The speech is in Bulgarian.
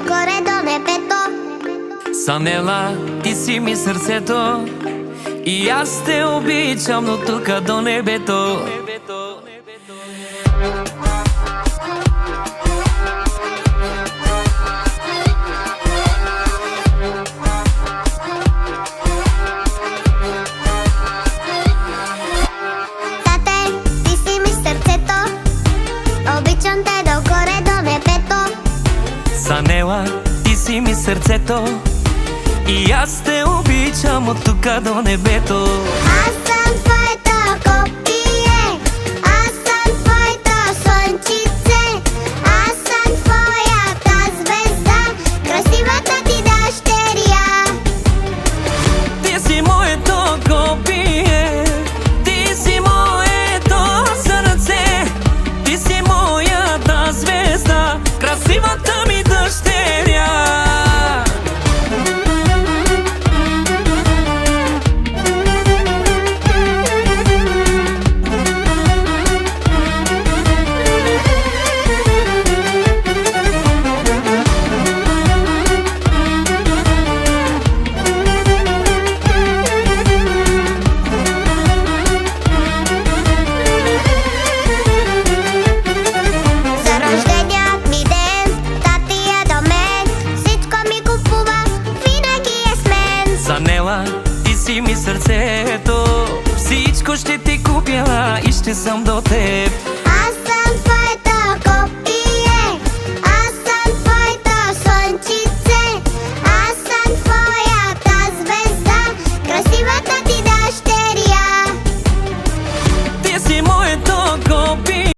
догоре до небето. Санела, ти си ми срцето и аз те обичам, но тука до небето. Тате, ти си ми срцето, обичам те догоре до небето. Санела, ти си ми срцето и аз те обичам от тука до небето. Аз съм твоето копие, аз съм твоето слънчице, аз съм твоята звезда, красивата ти дъщеря. Ти си моето копие, ти си моето сърце, ти си моята звезда, красивата ми дъщеря. Санела, ти си ми сърцето, всичко ще ти купя и ще съм до теб.